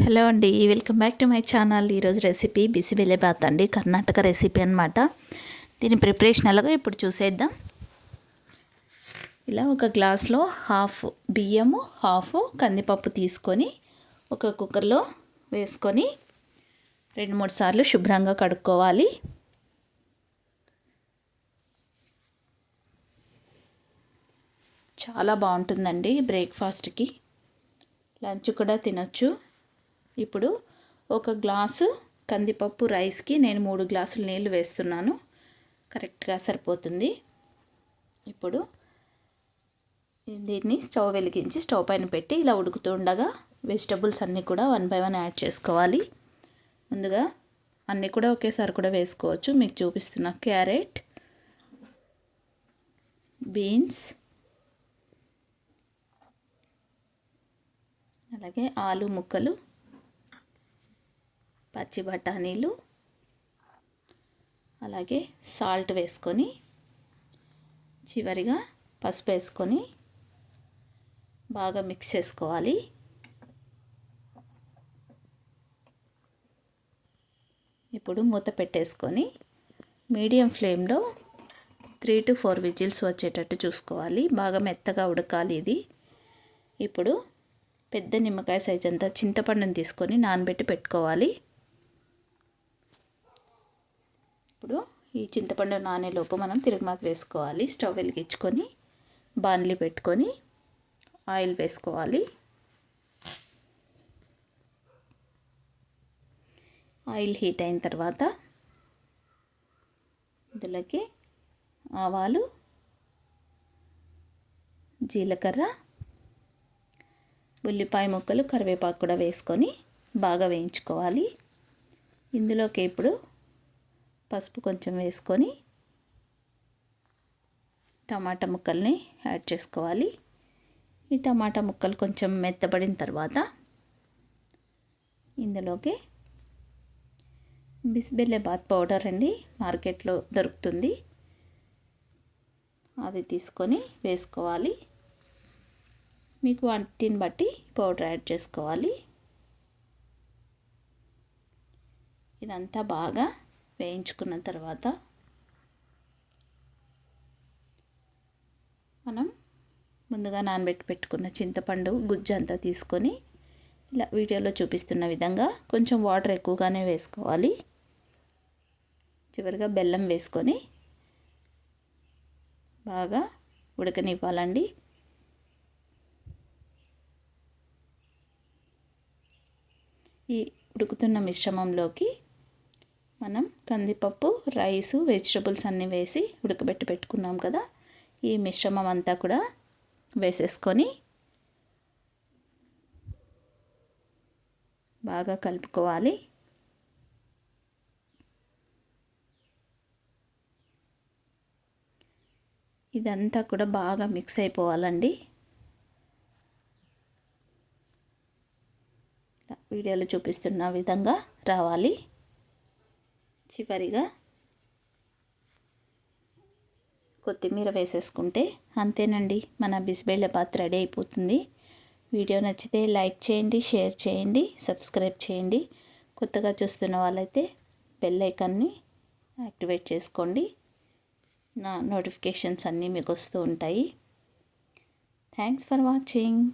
Hello అండి, welcome back to my channel. ఈరోజు recipe బిసిబెళ్ళేబాత్ అండి, కర్ణాటక రెసిపీ అనమాట. దీని ప్రిపరేషన్ ఎలాగో ఇప్పుడు చూసేద్దాం. ఇలా ఒక గ్లాస్లో హాఫ్ బియ్యము హాఫ్ కందిపప్పు తీసుకొని ఒక కుక్కర్లో వేసుకొని 2-3 సార్లు శుభ్రంగా కడుక్కోవాలి. చాలా బాగుంటుందండి బ్రేక్ఫాస్ట్కి, లంచ్ కూడా తినొచ్చు. ఇప్పుడు ఒక గ్లాసు కందిపప్పు రైస్కి నేను 3 గ్లాసులు నీళ్ళు వేస్తున్నాను, కరెక్ట్గా సరిపోతుంది. ఇప్పుడు దీన్ని స్టవ్ వెలిగించి స్టవ్ పైన పెట్టి ఇలా ఉడుకుతూ ఉండగా వెజిటబుల్స్ అన్నీ కూడా 1 బై 1 యాడ్ చేసుకోవాలి. ముందుగా అన్నీ కూడా ఒకేసారి కూడా వేసుకోవచ్చు. మీకు చూపిస్తున్న క్యారెట్, బీన్స్, అలాగే ఆలు ముక్కలు, పచ్చి బఠానీలు, అలాగే సాల్ట్ వేసుకొని చివరిగా పసుపు వేసుకొని బాగా మిక్స్ చేసుకోవాలి. ఇప్పుడు మూత పెట్టేసుకొని మీడియం ఫ్లేమ్లో 3 to 4 విజిల్స్ వచ్చేటట్టు చూసుకోవాలి. బాగా మెత్తగా ఉడకాలి ఇది. ఇప్పుడు పెద్ద నిమ్మకాయ సైజ్ అంతా చింతపండుని తీసుకొని నానబెట్టి పెట్టుకోవాలి. ఇప్పుడు ఈ చింతపండు నానేలోపు మనం తిరుగుమాత వేసుకోవాలి. స్టవ్ వెలిగించుకొని బాణలి పెట్టుకొని ఆయిల్ వేసుకోవాలి. ఆయిల్ హీట్ అయిన తర్వాత ఇందులోకి ఆవాలు, జీలకర్ర, ఉల్లిపాయ ముక్కలు, కరివేపాకు కూడా వేసుకొని బాగా వేయించుకోవాలి. ఇందులోకి ఇప్పుడు పసుపు కొంచెం వేసుకొని టమాటా ముక్కల్ని యాడ్ చేసుకోవాలి. ఈ టమాటా ముక్కలు కొంచెం మెత్తబడిన తర్వాత ఇందులోకి బిసిబెళ్ళేబాత్ పౌడర్ అండి, మార్కెట్లో దొరుకుతుంది, అది తీసుకొని వేసుకోవాలి. మీకు వాటిని బట్టి పౌడర్ యాడ్ చేసుకోవాలి. ఇదంతా బాగా వేయించుకున్న తర్వాత మనం ముందుగా నానబెట్టి పెట్టుకున్న చింతపండు గుజ్జు అంతా తీసుకొని ఇలా వీడియోలో చూపిస్తున్న విధంగా కొంచెం వాటర్ ఎక్కువగానే వేసుకోవాలి. చివరిగా బెల్లం వేసుకొని బాగా ఉడకనివ్వాలండి. ఈ ఉడుకుతున్న మిశ్రమంలోకి మనం కందిపప్పు, రైసు, వెజిటబుల్స్ అన్నీ వేసి ఉడకబెట్టి పెట్టుకున్నాం కదా, ఈ మిశ్రమం అంతా కూడా వేసేసుకొని బాగా కలుపుకోవాలి. ఇదంతా కూడా బాగా మిక్స్ అయిపోవాలండి. వీడియోలో చూపిస్తున్న విధంగా రావాలి. చివరిగా కొత్తిమీర వేసేసుకుంటే అంతేనండి, మన బిసిబెళ్ళేబాత్ రెడీ అయిపోతుంది. వీడియో నచ్చితే లైక్ చేయండి, షేర్ చేయండి, సబ్స్క్రైబ్ చేయండి. కొత్తగా చూస్తున్న వాళ్ళైతే బెల్ ఐకాన్ని యాక్టివేట్ చేసుకోండి. నా నోటిఫికేషన్స్ అన్నీ మీకు వస్తూ ఉంటాయి. Thanks for watching.